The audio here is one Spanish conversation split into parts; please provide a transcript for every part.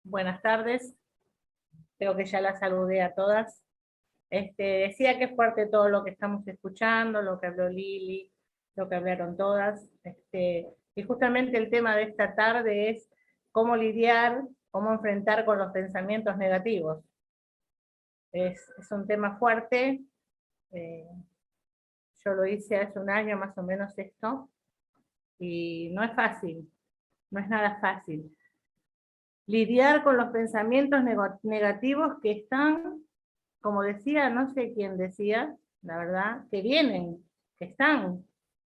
Buenas tardes, creo que ya las saludé a todas. Decía que es fuerte todo lo que estamos escuchando, lo que habló Lili, lo que hablaron todas. Y justamente el tema de esta tarde es cómo lidiar, cómo enfrentar con los pensamientos negativos. Es un tema fuerte. Yo lo hice hace un año más o menos esto, y no es fácil, no es nada fácil. Lidiar con los pensamientos negativos que están, como decía, no sé quién decía, la verdad, que vienen, que están,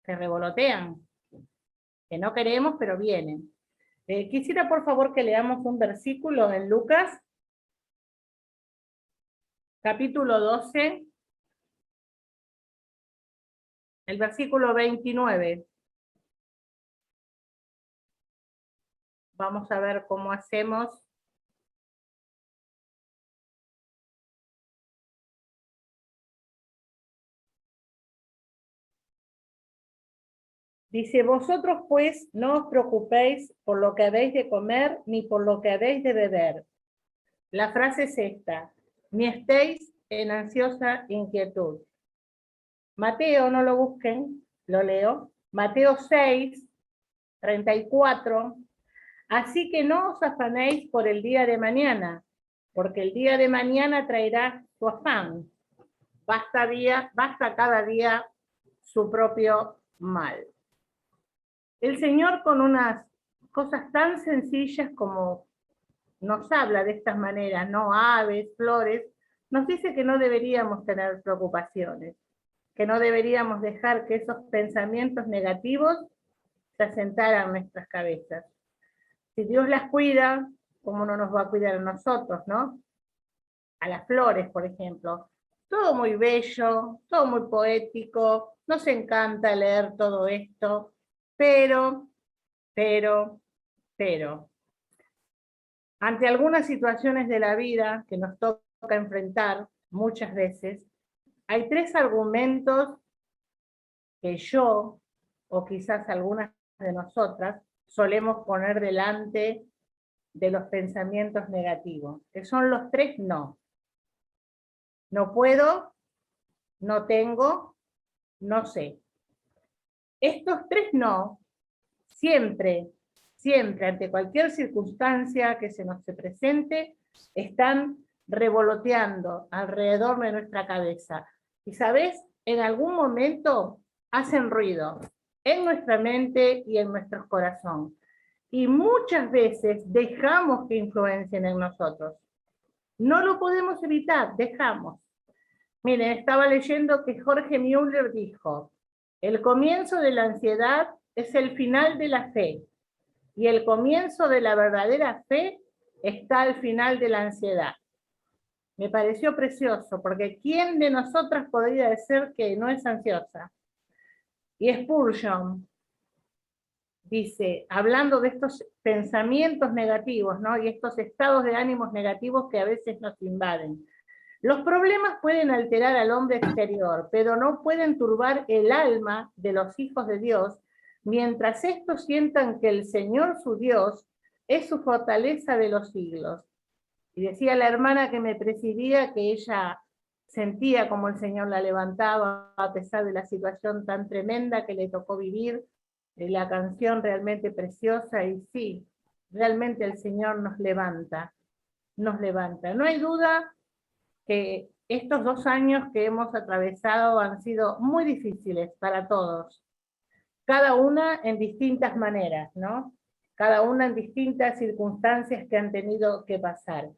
que revolotean, que no queremos, pero vienen. Quisiera por favor que leamos un versículo en Lucas, capítulo 12, el versículo 29. Vamos a ver cómo hacemos. Dice, vosotros pues no os preocupéis por lo que habéis de comer, ni por lo que habéis de beber. La frase es esta, ni estéis en ansiosa inquietud. Mateo, no lo busquen, lo leo. Mateo 6, 34. Así que no os afanéis por el día de mañana, porque el día de mañana traerá su afán. Basta cada día su propio mal. El Señor, con unas cosas tan sencillas como nos habla de estas maneras, no aves, flores, nos dice que no deberíamos tener preocupaciones, que no deberíamos dejar que esos pensamientos negativos se asentaran en nuestras cabezas. Si Dios las cuida, ¿cómo no nos va a cuidar a nosotros, no? A las flores, por ejemplo. Todo muy bello, todo muy poético, nos encanta leer todo esto, pero, ante algunas situaciones de la vida que nos toca enfrentar muchas veces, hay tres argumentos que yo, o quizás algunas de nosotras, solemos poner delante de los pensamientos negativos, que son los tres no. No puedo, no tengo, no sé. Estos tres no, siempre, ante cualquier circunstancia que se nos presente, están revoloteando alrededor de nuestra cabeza. Y sabes, en algún momento hacen ruido en nuestra mente y en nuestro corazón. Y muchas veces dejamos que influencien en nosotros. No lo podemos evitar, dejamos. Miren, estaba leyendo que Jorge Müller dijo, el comienzo de la ansiedad es el final de la fe, y el comienzo de la verdadera fe está al final de la ansiedad. Me pareció precioso, porque ¿quién de nosotras podría decir que no es ansiosa? Y Spurgeon dice, hablando de estos pensamientos negativos, ¿no? Y estos estados de ánimos negativos que a veces nos invaden. Los problemas pueden alterar al hombre exterior, pero no pueden turbar el alma de los hijos de Dios, mientras estos sientan que el Señor su Dios es su fortaleza de los siglos. Y decía la hermana que me presidía que ella sentía como el Señor la levantaba a pesar de la situación tan tremenda que le tocó vivir, la canción realmente preciosa, y sí, realmente el Señor nos levanta, nos levanta. No hay duda que estos 2 años que hemos atravesado han sido muy difíciles para todos, cada una en distintas maneras, ¿no? Cada una en distintas circunstancias que han tenido que pasar.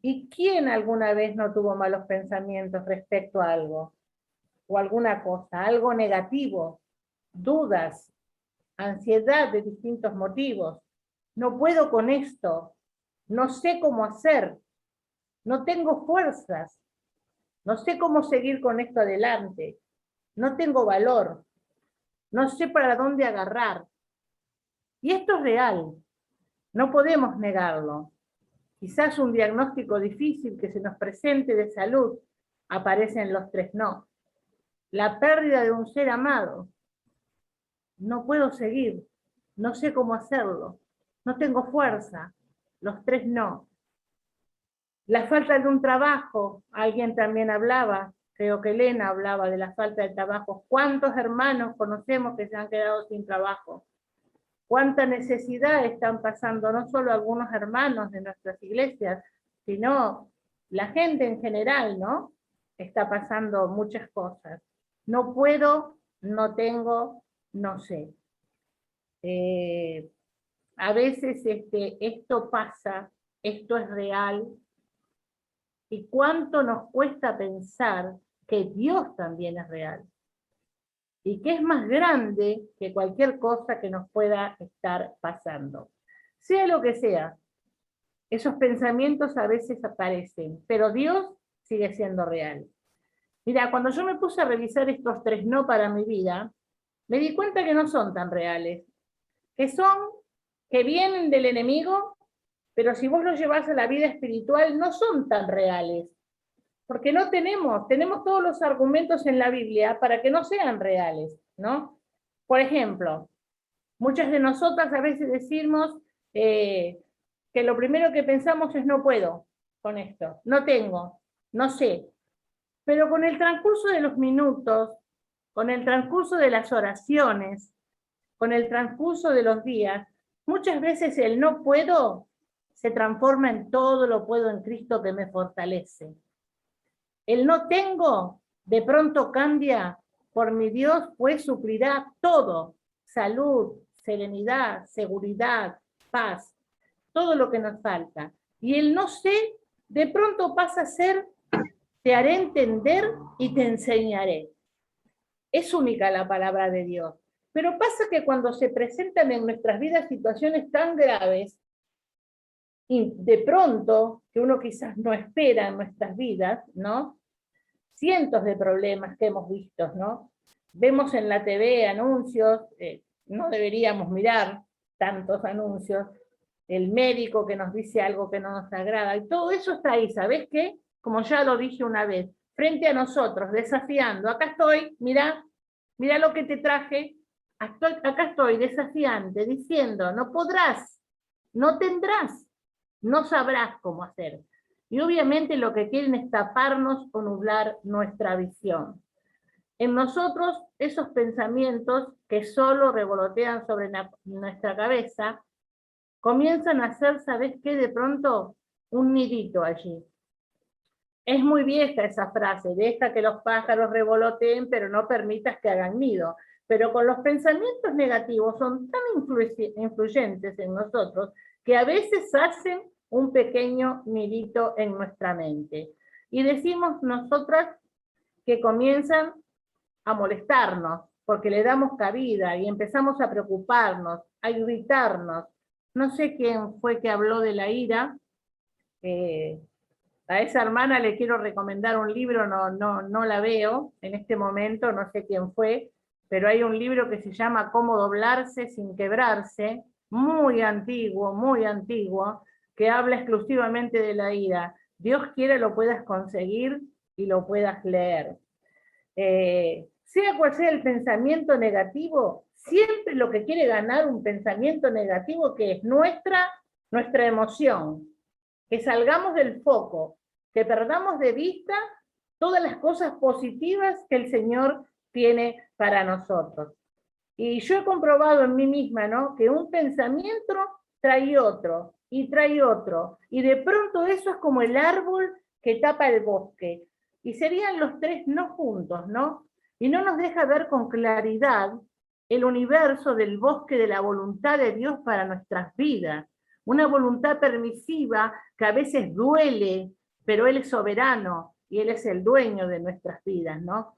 ¿Y quién alguna vez no tuvo malos pensamientos respecto a algo? O alguna cosa, algo negativo, dudas, ansiedad de distintos motivos. No puedo con esto, no sé cómo hacer, no tengo fuerzas, no sé cómo seguir con esto adelante, no tengo valor, no sé para dónde agarrar. Y esto es real, no podemos negarlo. Quizás un diagnóstico difícil que se nos presente de salud, aparecen los tres no. La pérdida de un ser amado, no puedo seguir, no sé cómo hacerlo, no tengo fuerza, los tres no. La falta de un trabajo, alguien también hablaba, creo que Elena hablaba de la falta de trabajo. ¿Cuántos hermanos conocemos que se han quedado sin trabajo? ¿Cuánta necesidad están pasando no solo algunos hermanos de nuestras iglesias, sino la gente en general, ¿no? Está pasando muchas cosas. No puedo, no tengo, no sé. A veces esto pasa, esto es real, y cuánto nos cuesta pensar que Dios también es real, y que es más grande que cualquier cosa que nos pueda estar pasando. Sea lo que sea, esos pensamientos a veces aparecen, pero Dios sigue siendo real. Mira, cuando yo me puse a revisar estos 3 no para mi vida, me di cuenta que no son tan reales, que vienen del enemigo, pero si vos los llevás a la vida espiritual no son tan reales, porque no tenemos todos los argumentos en la Biblia para que no sean reales, ¿no? Por ejemplo, muchas de nosotras a veces decimos que lo primero que pensamos es no puedo con esto, no tengo, no sé. Pero con el transcurso de los minutos, con el transcurso de las oraciones, con el transcurso de los días, muchas veces el no puedo se transforma en todo lo puedo en Cristo que me fortalece. El no tengo de pronto cambia por mi Dios, pues suplirá todo: salud, serenidad, seguridad, paz, todo lo que nos falta. Y el no sé de pronto pasa a ser te haré entender y te enseñaré. Es única la palabra de Dios. Pero pasa que cuando se presentan en nuestras vidas situaciones tan graves, y de pronto, que uno quizás no espera en nuestras vidas, ¿no? Cientos de problemas que hemos visto, ¿no? Vemos en la TV anuncios, no deberíamos mirar tantos anuncios, el médico que nos dice algo que no nos agrada, y todo eso está ahí, ¿sabés qué? Como ya lo dije una vez, frente a nosotros, desafiando. Acá estoy, mirá lo que te traje, acá estoy desafiante, diciendo, no podrás, no tendrás, no sabrás cómo hacer. Y obviamente lo que quieren es taparnos o nublar nuestra visión. En nosotros, esos pensamientos que solo revolotean sobre nuestra cabeza, comienzan a hacer, ¿sabés qué? De pronto, un nidito allí. Es muy vieja esa frase, deja que los pájaros revoloteen, pero no permitas que hagan nido. Pero con los pensamientos negativos son tan influyentes en nosotros que a veces hacen un pequeño nidito en nuestra mente. Y decimos nosotras que comienzan a molestarnos, porque le damos cabida y empezamos a preocuparnos, a irritarnos. No sé quién fue que habló de la ira. A esa hermana le quiero recomendar un libro, no la veo en este momento, no sé quién fue, pero hay un libro que se llama Cómo doblarse sin quebrarse, muy antiguo, que habla exclusivamente de la ira. Dios quiere lo puedas conseguir y lo puedas leer. Sea cual sea el pensamiento negativo, siempre lo que quiere ganar un pensamiento negativo que es nuestra emoción, que salgamos del foco, que perdamos de vista todas las cosas positivas que el Señor tiene para nosotros. Y yo he comprobado en mí misma, ¿no?, que un pensamiento trae otro, y trae otro, y de pronto eso es como el árbol que tapa el bosque, y serían los 3 no juntos, ¿no? Y no nos deja ver con claridad el universo del bosque de la voluntad de Dios para nuestras vidas. Una voluntad permisiva que a veces duele, pero Él es soberano y Él es el dueño de nuestras vidas, ¿no?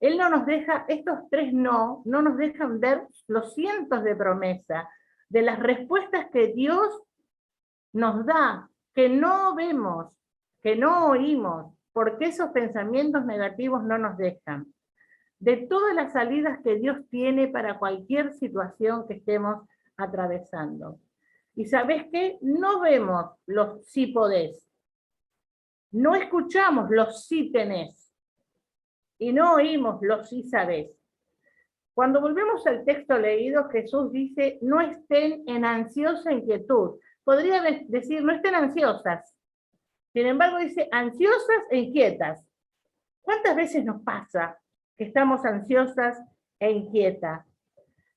Él no nos deja, estos 3 no nos dejan ver los cientos de promesas, de las respuestas que Dios nos da, que no vemos, que no oímos, porque esos pensamientos negativos no nos dejan. De todas las salidas que Dios tiene para cualquier situación que estemos atravesando. Y ¿sabés qué? No vemos los sí podés, no escuchamos los sí tenés, y no oímos los sí sabés. Cuando volvemos al texto leído, Jesús dice, no estén en ansiosa inquietud. Podría decir, no estén ansiosas, Sin embargo, dice ansiosas e inquietas. ¿Cuántas veces nos pasa que estamos ansiosas e inquietas?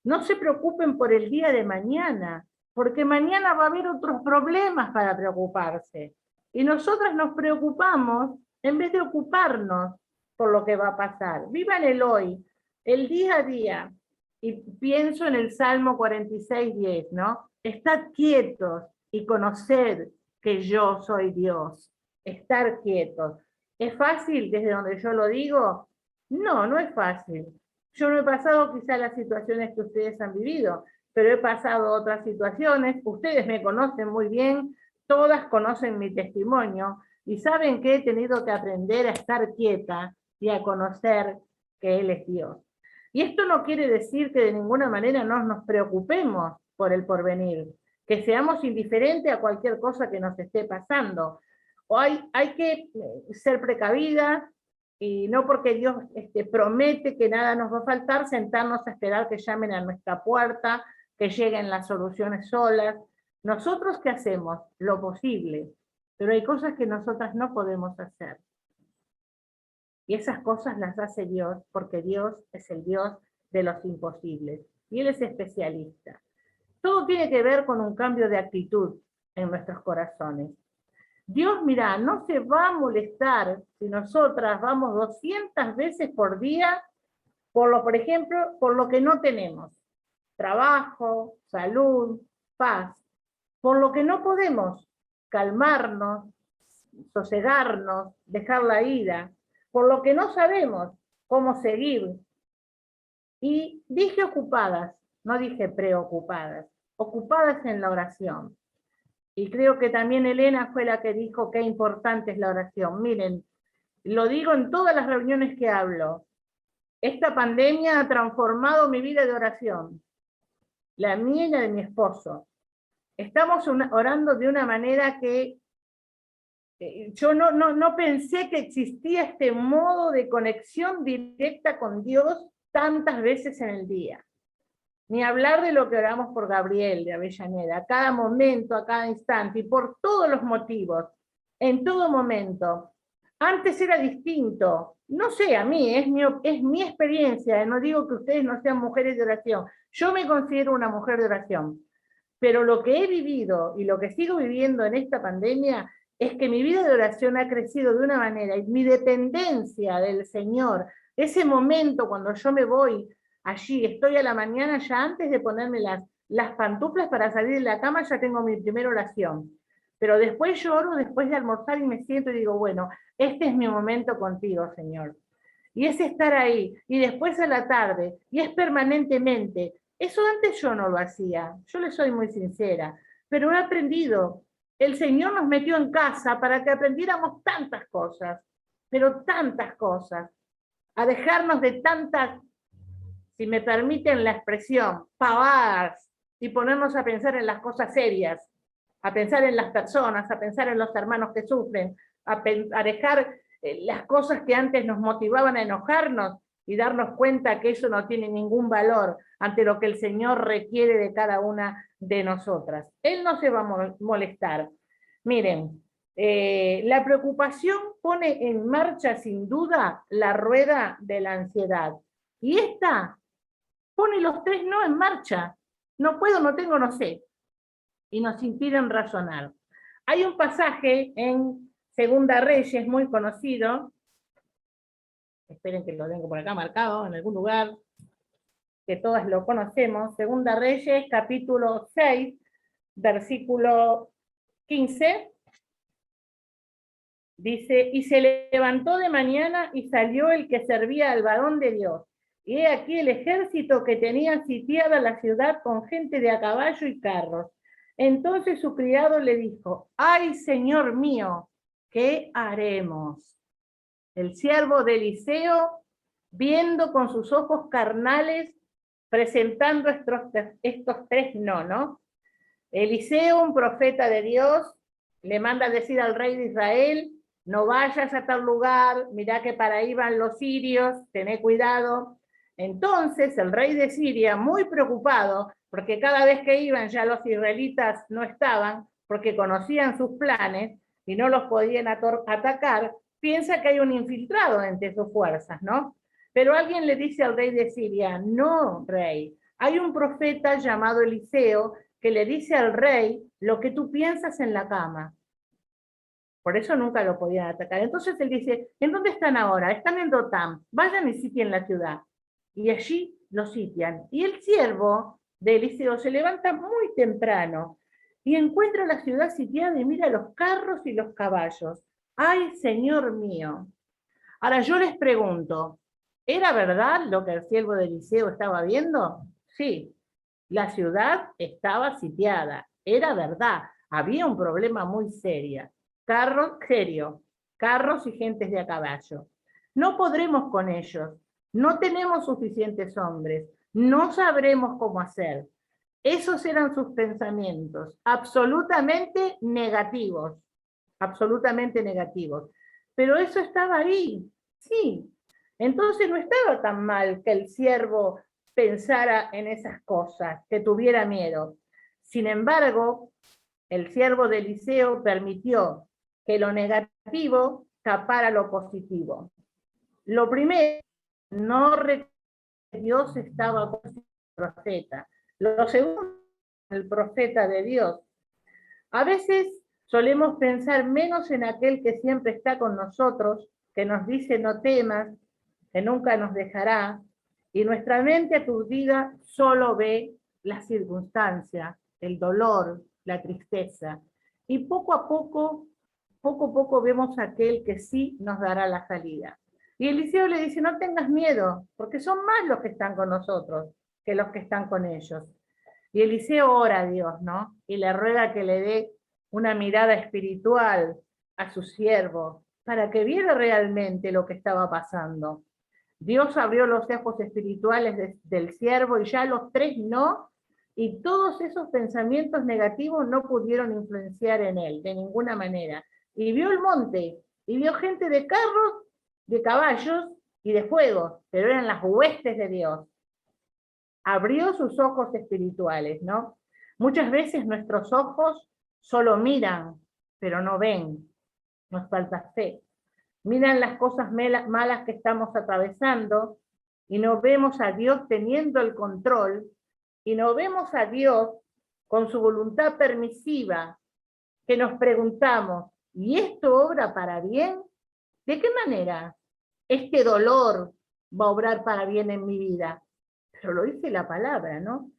No se preocupen por el día de mañana, porque mañana va a haber otros problemas para preocuparse. Y nosotras nos preocupamos en vez de ocuparnos por lo que va a pasar. Vivan el hoy, el día a día. Y pienso en el Salmo 46:10, ¿no? Estad quietos y conoced que yo soy Dios. Estar quietos. ¿Es fácil desde donde yo lo digo? No, no es fácil. Yo no he pasado quizá las situaciones que ustedes han vivido, pero he pasado otras situaciones. Ustedes me conocen muy bien, todas conocen mi testimonio y saben que he tenido que aprender a estar quieta y a conocer que Él es Dios. Y esto no quiere decir que de ninguna manera no nos preocupemos por el porvenir, que seamos indiferentes a cualquier cosa que nos esté pasando. O hay que ser precavidas, y no porque Dios promete que nada nos va a faltar, sentarnos a esperar que llamen a nuestra puerta, que lleguen las soluciones solas. ¿Nosotros qué hacemos? Lo posible, pero hay cosas que nosotras no podemos hacer. Y esas cosas las hace Dios, porque Dios es el Dios de los imposibles, y Él es especialista. Todo tiene que ver con un cambio de actitud en nuestros corazones. Dios, mira, no se va a molestar si nosotras vamos 200 veces por día, por ejemplo, por lo que no tenemos. Trabajo, salud, paz. Por lo que no podemos calmarnos, sosegarnos, dejar la ira. Por lo que no sabemos cómo seguir. Y dije ocupadas, no dije preocupadas. Ocupadas en la oración. Y creo que también Elena fue la que dijo qué importante es la oración. Miren, lo digo en todas las reuniones que hablo. Esta pandemia ha transformado mi vida de oración, la mía y la de mi esposo. Estamos orando de una manera que yo no pensé que existía este modo de conexión directa con Dios tantas veces en el día. Ni hablar de lo que oramos por Gabriel de Avellaneda, a cada momento, a cada instante, y por todos los motivos, en todo momento. Antes era distinto, no sé, a mí, es mi experiencia, no digo que ustedes no sean mujeres de oración, yo me considero una mujer de oración, pero lo que he vivido y lo que sigo viviendo en esta pandemia es que mi vida de oración ha crecido de una manera, y mi dependencia del Señor, ese momento cuando yo me voy allí, estoy a la mañana, ya antes de ponerme las pantuflas para salir de la cama, ya tengo mi primera oración. Pero después yo oro, después de almorzar, y me siento y digo, bueno, este es mi momento contigo, Señor. Y es estar ahí, y después a la tarde, y es permanentemente. Eso antes yo no lo hacía, yo le soy muy sincera, pero he aprendido. El Señor nos metió en casa para que aprendiéramos tantas cosas, pero tantas cosas, a dejarnos de tantas, si me permiten la expresión, pavadas, y ponernos a pensar en las cosas serias, a pensar en las personas, a pensar en los hermanos que sufren, a dejar las cosas que antes nos motivaban a enojarnos y darnos cuenta que eso no tiene ningún valor ante lo que el Señor requiere de cada una de nosotras. Él no se va a molestar. Miren, la preocupación pone en marcha sin duda la rueda de la ansiedad. Y esta pone los tres no en marcha. No puedo, no tengo, no sé. Y nos impiden razonar. Hay un pasaje en Segunda Reyes muy conocido, esperen que lo tengo por acá marcado en algún lugar, que todas lo conocemos, Segunda Reyes, capítulo 6, versículo 15, dice, y se levantó de mañana y salió el que servía al varón de Dios. Y he aquí el ejército que tenía sitiada la ciudad con gente de a caballo y carros. Entonces su criado le dijo, ¡ay, señor mío! ¿Qué haremos? El siervo de Eliseo, viendo con sus ojos carnales, presentando estos tres no. Eliseo, un profeta de Dios, le manda a decir al rey de Israel, no vayas a tal lugar, mirá que para ahí van los sirios, tené cuidado. Entonces el rey de Siria, muy preocupado, porque cada vez que iban ya los israelitas no estaban, porque conocían sus planes, y no los podían atacar, piensa que hay un infiltrado entre sus fuerzas, ¿no? Pero alguien le dice al rey de Siria, no, rey, hay un profeta llamado Eliseo que le dice al rey lo que tú piensas en la cama. Por eso nunca lo podían atacar. Entonces él dice, ¿en dónde están ahora? Están en Dotam, vayan y sitien la ciudad. Y allí lo sitian. Y el siervo de Eliseo se levanta muy temprano y encuentra la ciudad sitiada y mira los carros y los caballos. ¡Ay, Señor mío! Ahora yo les pregunto, ¿era verdad lo que el siervo de Eliseo estaba viendo? Sí, la ciudad estaba sitiada, era verdad, había un problema muy serio, carros y gentes de a caballo. No podremos con ellos, no tenemos suficientes hombres, no sabremos cómo hacer. Esos eran sus pensamientos, absolutamente negativos, absolutamente negativos. Pero eso estaba ahí, sí. Entonces no estaba tan mal que el siervo pensara en esas cosas, que tuviera miedo. Sin embargo, el siervo de Eliseo permitió que lo negativo tapara lo positivo. Lo primero, no reconocía que Dios estaba con el profeta. Lo segundo, el profeta de Dios. A veces solemos pensar menos en aquel que siempre está con nosotros, que nos dice no temas, que nunca nos dejará, y nuestra mente aturdida solo ve la circunstancia, el dolor, la tristeza, y poco a poco vemos a aquel que sí nos dará la salida. Y Eliseo le dice, no tengas miedo, porque son más los que están con nosotros que los que están con ellos. Y Eliseo ora a Dios, ¿no? Y le ruega que le dé una mirada espiritual a su siervo, para que viera realmente lo que estaba pasando. Dios abrió los ojos espirituales del siervo y ya los tres no, y todos esos pensamientos negativos no pudieron influenciar en él de ninguna manera. Y vio el monte, y vio gente de carros, de caballos y de fuego, pero eran las huestes de Dios. Abrió sus ojos espirituales, ¿no? Muchas veces nuestros ojos solo miran, pero no ven. Nos falta fe. Miran las cosas malas que estamos atravesando y no vemos a Dios teniendo el control y no vemos a Dios con su voluntad permisiva, que nos preguntamos, ¿y esto obra para bien? ¿De qué manera este dolor va a obrar para bien en mi vida? Pero lo dice la palabra, ¿no?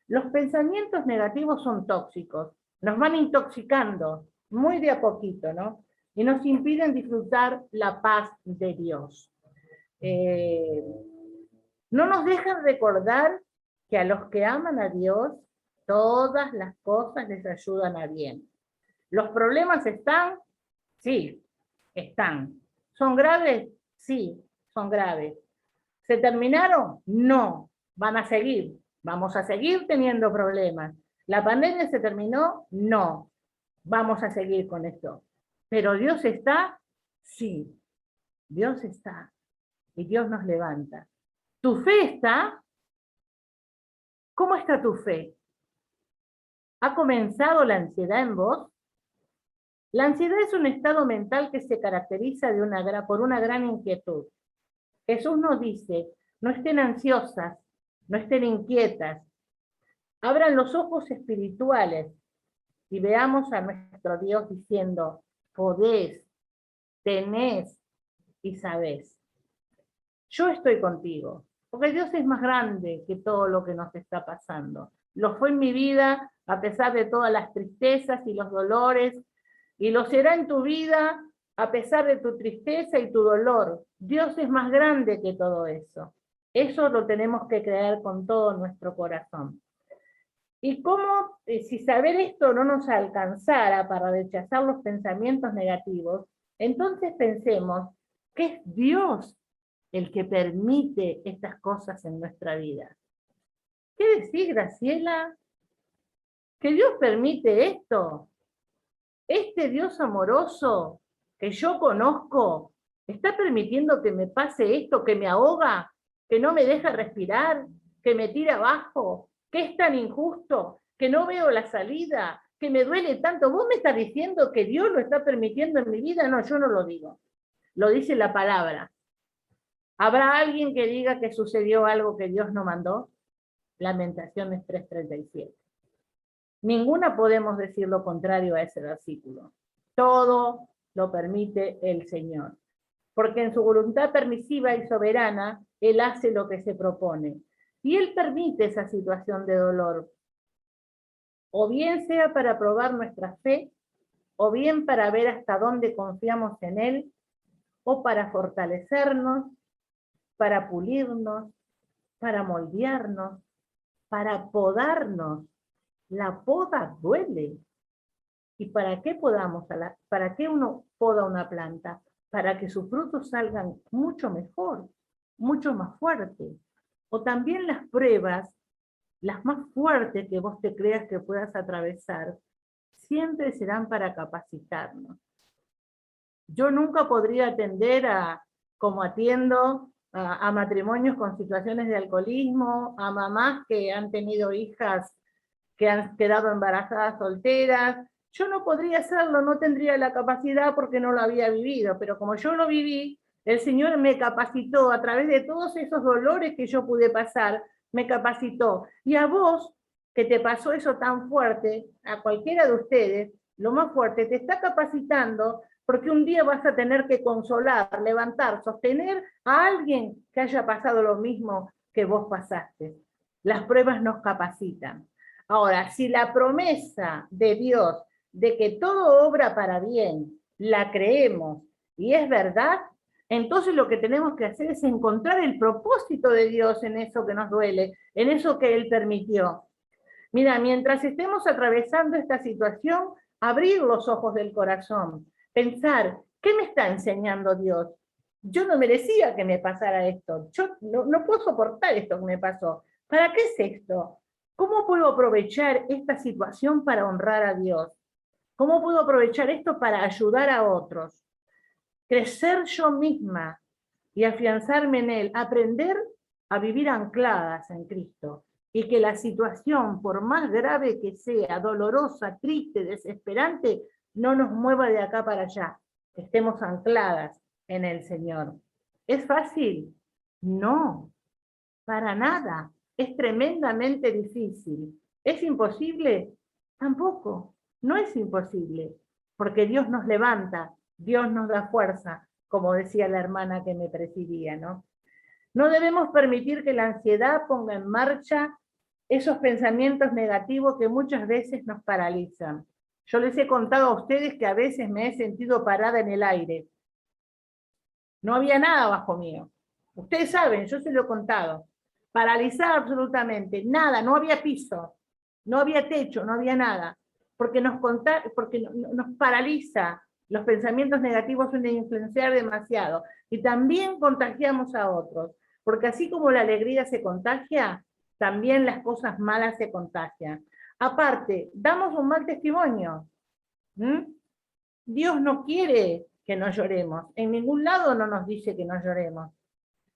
Los pensamientos negativos son tóxicos, nos van intoxicando muy de a poquito, ¿no? Y nos impiden disfrutar la paz de Dios. No nos dejan recordar que a los que aman a Dios, todas las cosas les ayudan a bien. ¿Los problemas están? Sí, están. ¿Son graves? Sí, son graves. ¿Se terminaron? No, van a seguir. Vamos a seguir teniendo problemas. ¿La pandemia se terminó? No, vamos a seguir con esto. ¿Pero Dios está? Sí, Dios está. Y Dios nos levanta. ¿Tu fe está? ¿Cómo está tu fe? ¿Ha comenzado la ansiedad en vos? La ansiedad es un estado mental que se caracteriza por una gran inquietud. Jesús nos dice, no estén ansiosas, no estén inquietas. Abran los ojos espirituales y veamos a nuestro Dios diciendo, podés, tenés y sabés. Yo estoy contigo, porque Dios es más grande que todo lo que nos está pasando. Lo fue en mi vida, a pesar de todas las tristezas y los dolores, y lo será en tu vida, a pesar de tu tristeza y tu dolor. Dios es más grande que todo eso. Eso lo tenemos que creer con todo nuestro corazón. Y cómo, si saber esto no nos alcanzara para rechazar los pensamientos negativos, entonces pensemos que es Dios el que permite estas cosas en nuestra vida. ¿Qué decís, Graciela? ¿Que Dios permite esto? Este Dios amoroso que yo conozco, ¿está permitiendo que me pase esto, que me ahoga, que no me deja respirar, que me tira abajo, que es tan injusto, que no veo la salida, que me duele tanto? ¿Vos me estás diciendo que Dios lo está permitiendo en mi vida? No, yo no lo digo. Lo dice la palabra. ¿Habrá alguien que diga que sucedió algo que Dios no mandó? Lamentaciones 3:37. Ninguna podemos decir lo contrario a ese versículo. Todo lo permite el Señor. Porque en su voluntad permisiva y soberana, Él hace lo que se propone. Y Él permite esa situación de dolor. O bien sea para probar nuestra fe, o bien para ver hasta dónde confiamos en Él, o para fortalecernos, para pulirnos, para moldearnos, para podarnos. La poda duele. ¿Y para qué podamos? ¿Para qué uno poda una planta? Para que sus frutos salgan mucho mejor, mucho más fuertes. O también las pruebas, las más fuertes que vos te creas que puedas atravesar, siempre serán para capacitarnos. Yo nunca podría atender como atiendo a matrimonios con situaciones de alcoholismo, a mamás que han tenido hijas que han quedado embarazadas solteras. Yo no podría hacerlo, no tendría la capacidad porque no lo había vivido, pero como yo lo viví, el Señor me capacitó a través de todos esos dolores que yo pude pasar, me capacitó. Y a vos, que te pasó eso tan fuerte, a cualquiera de ustedes, lo más fuerte, te está capacitando porque un día vas a tener que consolar, levantar, sostener a alguien que haya pasado lo mismo que vos pasaste. Las pruebas nos capacitan. Ahora, si la promesa de Dios de que todo obra para bien, la creemos y es verdad, entonces lo que tenemos que hacer es encontrar el propósito de Dios en eso que nos duele, en eso que Él permitió. Mira, mientras estemos atravesando esta situación, abrir los ojos del corazón, pensar, ¿qué me está enseñando Dios? Yo no merecía que me pasara esto, yo no puedo soportar esto que me pasó. ¿Para qué es esto? ¿Cómo puedo aprovechar esta situación para honrar a Dios? ¿Cómo puedo aprovechar esto para ayudar a otros? Crecer yo misma y afianzarme en Él, aprender a vivir ancladas en Cristo. Y que la situación, por más grave que sea, dolorosa, triste, desesperante, no nos mueva de acá para allá. Estemos ancladas en el Señor. ¿Es fácil? No, para nada. Es tremendamente difícil. ¿Es imposible? Tampoco. No es imposible, porque Dios nos levanta, Dios nos da fuerza, como decía la hermana que me presidía, ¿no? No debemos permitir que la ansiedad ponga en marcha esos pensamientos negativos que muchas veces nos paralizan. Yo les he contado a ustedes que a veces me he sentido parada en el aire. No había nada bajo mío. Ustedes saben, yo se lo he contado. Paralizada absolutamente, nada, no había piso, no había techo, no había nada. Porque nos paraliza. Los pensamientos negativos suelen influenciar demasiado. Y también contagiamos a otros. Porque así como la alegría se contagia, también las cosas malas se contagian. Aparte, damos un mal testimonio. Dios no quiere que no lloremos. En ningún lado no nos dice que no lloremos.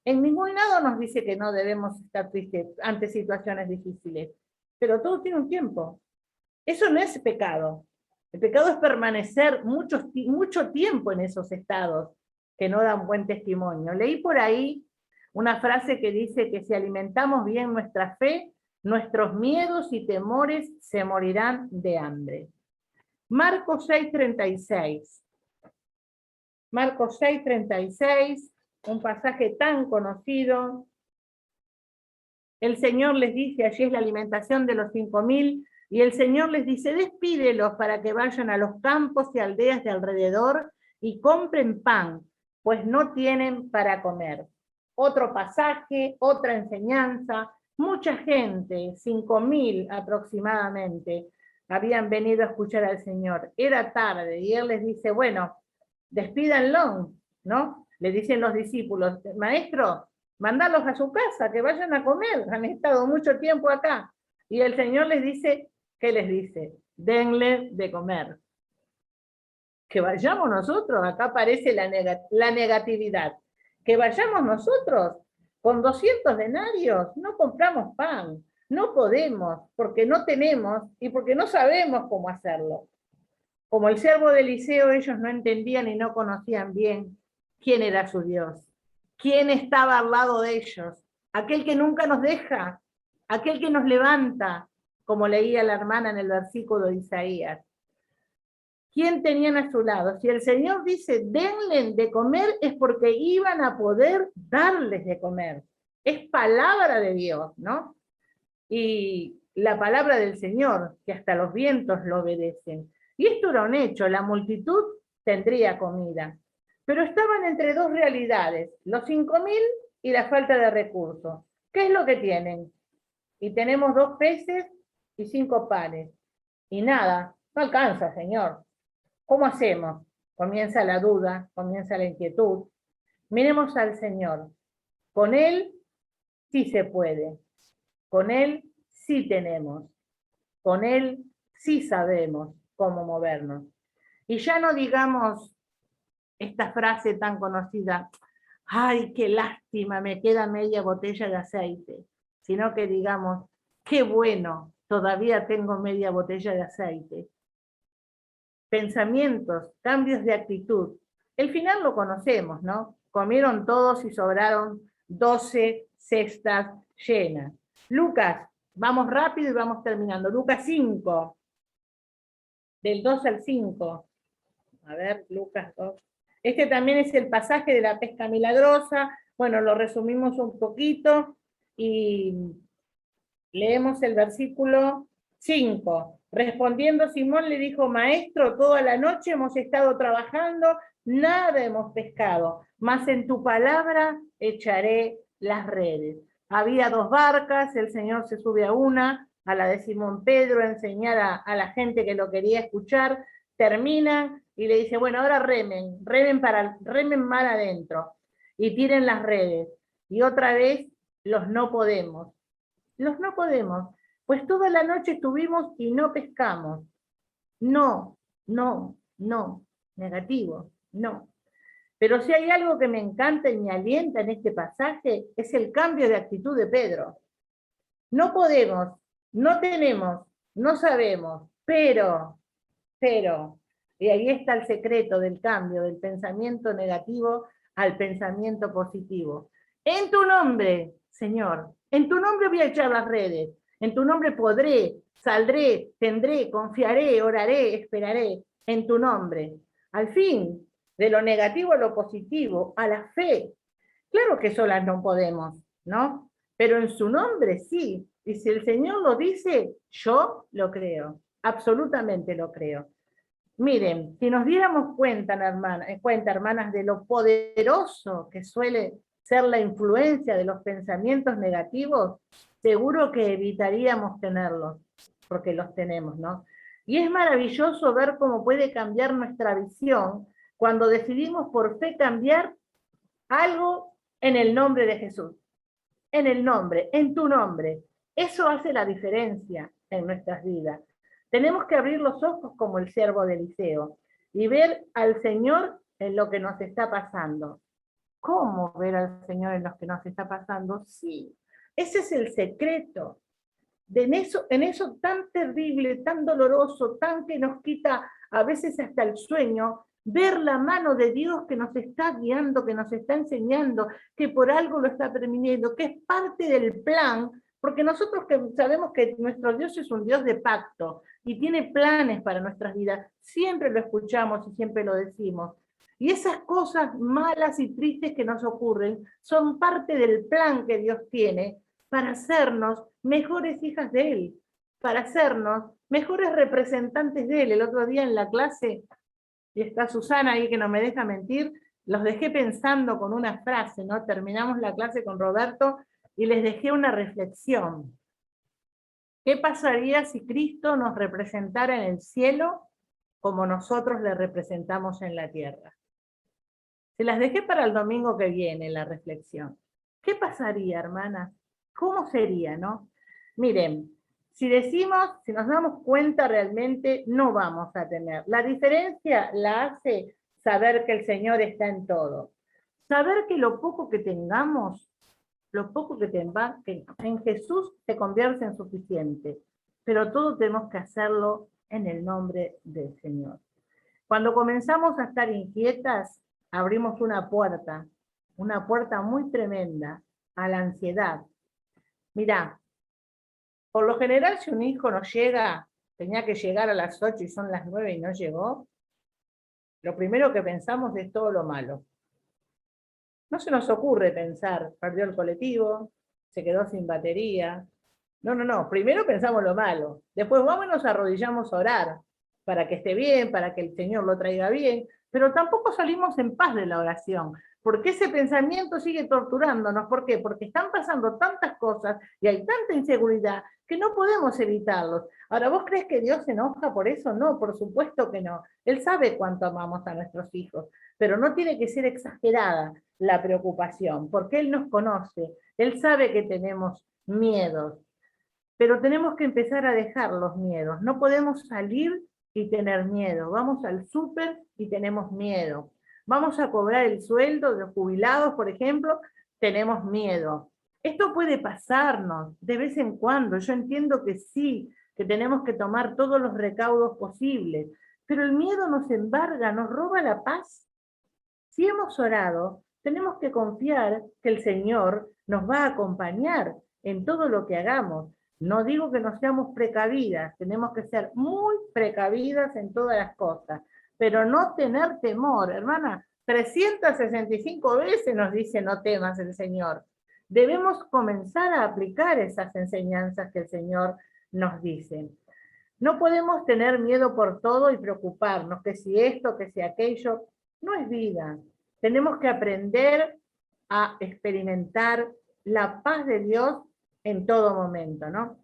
En ningún lado nos dice que no debemos estar tristes ante situaciones difíciles. Pero todo tiene un tiempo. Eso no es pecado. El pecado es permanecer mucho tiempo en esos estados que no dan buen testimonio. Leí por ahí una frase que dice que si alimentamos bien nuestra fe, nuestros miedos y temores se morirán de hambre. Marcos 6:36. Marcos 6:36, un pasaje tan conocido. El Señor les dice, allí es la alimentación de los 5.000, y el Señor les dice, despídelos para que vayan a los campos y aldeas de alrededor y compren pan, pues no tienen para comer. Otro pasaje, otra enseñanza, mucha gente, 5.000 aproximadamente, habían venido a escuchar al Señor. Era tarde y Él les dice, bueno, despídanlo, ¿no? Le dicen los discípulos, maestro, mandarlos a su casa, que vayan a comer, han estado mucho tiempo acá. Y el Señor les dice, ¿qué les dice? Denle de comer. Que vayamos nosotros, acá aparece la negatividad, que vayamos nosotros con 200 denarios, no compramos pan, No podemos, porque no tenemos y porque no sabemos cómo hacerlo. Como el siervo de Eliseo, ellos no entendían y no conocían bien quién era su Dios, quién estaba al lado de ellos, aquel que nunca nos deja, aquel que nos levanta, como leía la hermana en el versículo de Isaías. ¿Quién tenían a su lado? Si el Señor dice, denle de comer, es porque iban a poder darles de comer. Es palabra de Dios, ¿no? Y la palabra del Señor, que hasta los vientos lo obedecen. Y esto era un hecho, la multitud tendría comida. Pero estaban entre dos realidades, los 5.000 y la falta de recursos. ¿Qué es lo que tienen? Y tenemos 2 peces y 5 panes. Y nada, no alcanza, Señor. ¿Cómo hacemos? Comienza la duda, comienza la inquietud. Miremos al Señor. Con Él sí se puede. Con Él sí tenemos. Con Él sí sabemos cómo movernos. Y ya no digamos esta frase tan conocida, ay, qué lástima, me queda media botella de aceite, sino que digamos, qué bueno, todavía tengo media botella de aceite. Pensamientos, cambios de actitud. El final lo conocemos, ¿no? Comieron todos y sobraron 12 cestas llenas. Lucas, vamos rápido y vamos terminando. Lucas 5, del 2 al 5. A ver, Lucas 2. Este también es el pasaje de la pesca milagrosa. Bueno, lo resumimos un poquito y leemos el versículo 5. Respondiendo Simón le dijo, maestro, toda la noche hemos estado trabajando, nada hemos pescado, mas en tu palabra echaré las redes. Había 2 barcas, el Señor se sube a una, a la de Simón Pedro, a enseñar a la gente que lo quería escuchar, terminan y le dice, bueno, ahora remen mar adentro y tiren las redes. Y otra vez los no podemos. Los no podemos, pues toda la noche estuvimos y no pescamos. No, no, no, negativo, no. Pero si hay algo que me encanta y me alienta en este pasaje, es el cambio de actitud de Pedro. No podemos, no tenemos, no sabemos, pero, y ahí está el secreto del cambio del pensamiento negativo al pensamiento positivo. En tu nombre, Señor, en tu nombre voy a echar las redes, en tu nombre podré, saldré, tendré, confiaré, oraré, esperaré, en tu nombre. Al fin, de lo negativo a lo positivo, a la fe. Claro que solas no podemos, ¿no? Pero en su nombre sí. Y si el Señor lo dice, yo lo creo, absolutamente lo creo. Miren, si nos diéramos cuenta, hermanas, de lo poderoso que suele ser la influencia de los pensamientos negativos, seguro que evitaríamos tenerlos, porque los tenemos, ¿no? Y es maravilloso ver cómo puede cambiar nuestra visión cuando decidimos por fe cambiar algo en el nombre de Jesús. En el nombre, en tu nombre. Eso hace la diferencia en nuestras vidas. Tenemos que abrir los ojos como el siervo de Eliseo y ver al Señor en lo que nos está pasando. ¿Cómo ver al Señor en lo que nos está pasando? Sí, ese es el secreto. En eso tan terrible, tan doloroso, tan que nos quita a veces hasta el sueño, ver la mano de Dios que nos está guiando, que nos está enseñando, que por algo lo está permitiendo, que es parte del plan, porque nosotros que sabemos que nuestro Dios es un Dios de pacto y tiene planes para nuestras vidas, siempre lo escuchamos y siempre lo decimos. Y esas cosas malas y tristes que nos ocurren son parte del plan que Dios tiene para hacernos mejores hijas de Él, para hacernos mejores representantes de Él. El otro día en la clase, y está Susana ahí que no me deja mentir, los dejé pensando con una frase, ¿no? Terminamos la clase con Roberto y les dejé una reflexión. ¿Qué pasaría si Cristo nos representara en el cielo como nosotros le representamos en la tierra? Se las dejé para el domingo que viene, la reflexión. ¿Qué pasaría, hermanas? ¿Cómo sería, no? Miren, si nos damos cuenta realmente, no vamos a tener. La diferencia la hace saber que el Señor está en todo. Saber que lo poco que tengamos lo poco que que en Jesús te convierte en suficiente, pero todo tenemos que hacerlo en el nombre del Señor. Cuando comenzamos a estar inquietas, abrimos una puerta muy tremenda a la ansiedad. Mirá, por lo general si un hijo no llega, tenía que llegar a las 8 y son las 9 y no llegó, lo primero que pensamos es todo lo malo. No se nos ocurre pensar, perdió el colectivo, se quedó sin batería. No, primero pensamos lo malo, después vamos y nos arrodillamos a orar, para que esté bien, para que el Señor lo traiga bien, pero tampoco salimos en paz de la oración, porque ese pensamiento sigue torturándonos. ¿Por qué? Porque están pasando tantas cosas y hay tanta inseguridad que no podemos evitarlos. Ahora, ¿vos crees que Dios se enoja por eso? No, por supuesto que no. Él sabe cuánto amamos a nuestros hijos, pero no tiene que ser exagerada la preocupación, porque Él nos conoce, Él sabe que tenemos miedos, pero tenemos que empezar a dejar los miedos. No podemos salir y tener miedo. Vamos al súper y tenemos miedo. Vamos a cobrar el sueldo de los jubilados, por ejemplo, tenemos miedo. Esto puede pasarnos de vez en cuando. Yo entiendo que sí, que tenemos que tomar todos los recaudos posibles, pero el miedo nos embarga, nos roba la paz. Si hemos orado, tenemos que confiar que el Señor nos va a acompañar en todo lo que hagamos. No digo que no seamos precavidas, tenemos que ser muy precavidas en todas las cosas, pero no tener temor, hermana. 365 veces nos dice no temas el Señor. Debemos comenzar a aplicar esas enseñanzas que el Señor nos dice. No podemos tener miedo por todo y preocuparnos, que si esto, que si aquello. No es vida. Tenemos que aprender a experimentar la paz de Dios en todo momento, ¿no?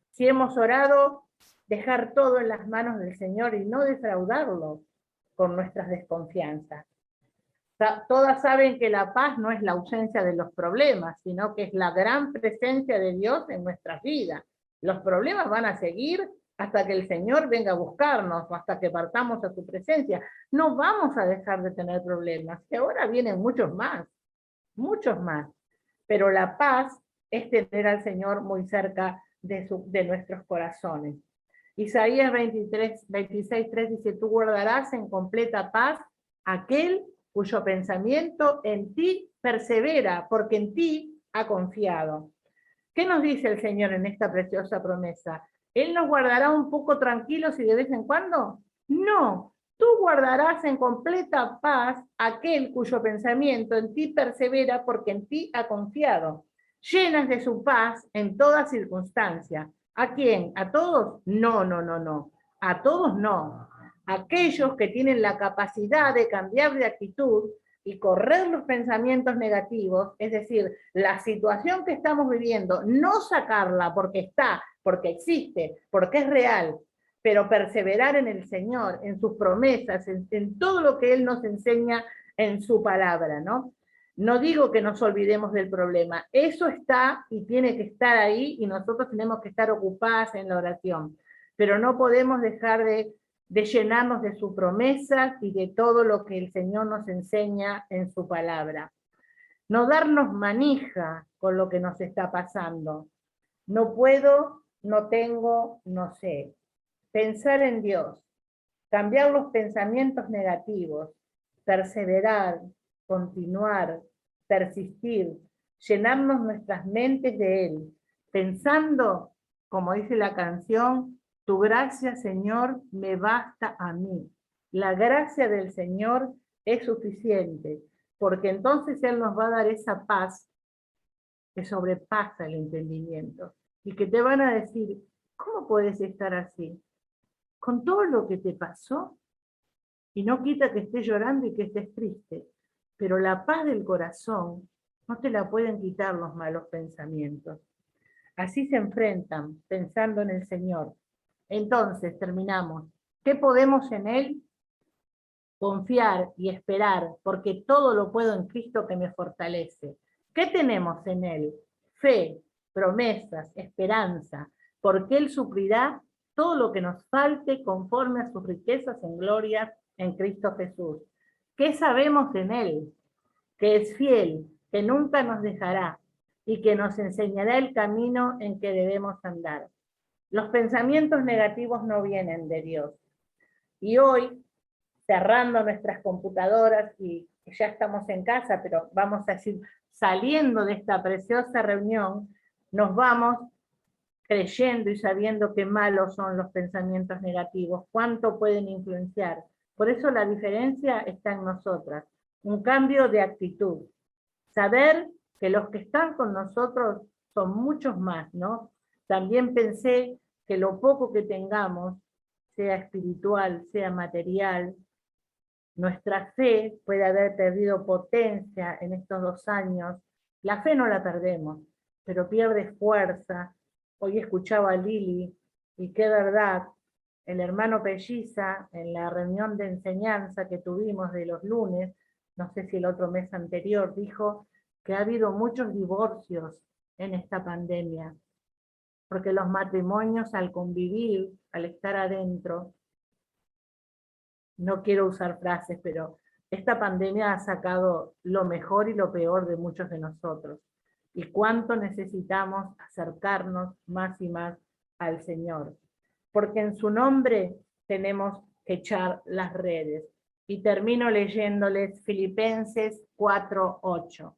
Si hemos orado, dejar todo en las manos del Señor y no defraudarlo con nuestras desconfianzas. Todas saben que la paz no es la ausencia de los problemas, sino que es la gran presencia de Dios en nuestras vidas. Los problemas van a seguir hasta que el Señor venga a buscarnos, o hasta que partamos a su presencia. No vamos a dejar de tener problemas, que ahora vienen muchos más, pero la paz es tener al Señor muy cerca de nuestros corazones. Isaías 26:3 dice, tú guardarás en completa paz aquel cuyo pensamiento en ti persevera, porque en ti ha confiado. ¿Qué nos dice el Señor en esta preciosa promesa? ¿Él nos guardará un poco tranquilos y de vez en cuando? No, tú guardarás en completa paz aquel cuyo pensamiento en ti persevera, porque en ti ha confiado. Llenas de su paz en toda circunstancia. ¿A quién? ¿A todos? No. A todos no. Aquellos que tienen la capacidad de cambiar de actitud y correr los pensamientos negativos, es decir, la situación que estamos viviendo, no sacarla porque está, porque existe, porque es real, pero perseverar en el Señor, en sus promesas, en todo lo que Él nos enseña en su palabra, ¿no? No digo que nos olvidemos del problema, eso está y tiene que estar ahí y nosotros tenemos que estar ocupadas en la oración, pero no podemos dejar de llenarnos de sus promesas y de todo lo que el Señor nos enseña en su palabra. No darnos manija con lo que nos está pasando. No puedo, no tengo, no sé. Pensar en Dios, cambiar los pensamientos negativos, perseverar, continuar, persistir, llenarnos nuestras mentes de Él, pensando, como dice la canción, tu gracia, Señor, me basta a mí. La gracia del Señor es suficiente, porque entonces Él nos va a dar esa paz que sobrepasa el entendimiento, y que te van a decir, ¿cómo puedes estar así? Con todo lo que te pasó, y no quita que estés llorando y que estés triste, pero la paz del corazón no te la pueden quitar los malos pensamientos. Así se enfrentan, pensando en el Señor. Entonces, terminamos. ¿Qué podemos en Él? Confiar y esperar, porque todo lo puedo en Cristo que me fortalece. ¿Qué tenemos en Él? Fe, promesas, esperanza, porque Él suplirá todo lo que nos falte conforme a sus riquezas en gloria en Cristo Jesús. ¿Qué sabemos en Él? Que es fiel, que nunca nos dejará, y que nos enseñará el camino en que debemos andar. Los pensamientos negativos no vienen de Dios. Y hoy, cerrando nuestras computadoras, y ya estamos en casa, pero vamos a decir, saliendo de esta preciosa reunión, nos vamos creyendo y sabiendo qué malos son los pensamientos negativos, cuánto pueden influenciar. Por eso la diferencia está en nosotras, un cambio de actitud. Saber que los que están con nosotros son muchos más, ¿no? También pensé que lo poco que tengamos, sea espiritual, sea material, nuestra fe puede haber perdido potencia en estos 2 años. La fe no la perdemos, pero pierde fuerza. Hoy escuchaba a Lili, y qué verdad, el hermano Pelliza, en la reunión de enseñanza que tuvimos de los lunes, no sé si el otro mes anterior, dijo que ha habido muchos divorcios en esta pandemia, porque los matrimonios al convivir, al estar adentro, no quiero usar frases, pero esta pandemia ha sacado lo mejor y lo peor de muchos de nosotros. Y cuánto necesitamos acercarnos más y más al Señor. Porque en su nombre tenemos que echar las redes. Y termino leyéndoles Filipenses 4:8.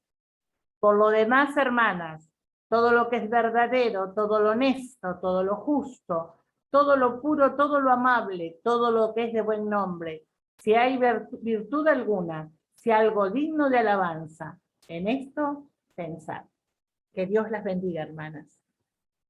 Por lo demás, hermanas, todo lo que es verdadero, todo lo honesto, todo lo justo, todo lo puro, todo lo amable, todo lo que es de buen nombre, si hay virtud alguna, si algo digno de alabanza, en esto pensad. Que Dios las bendiga, hermanas.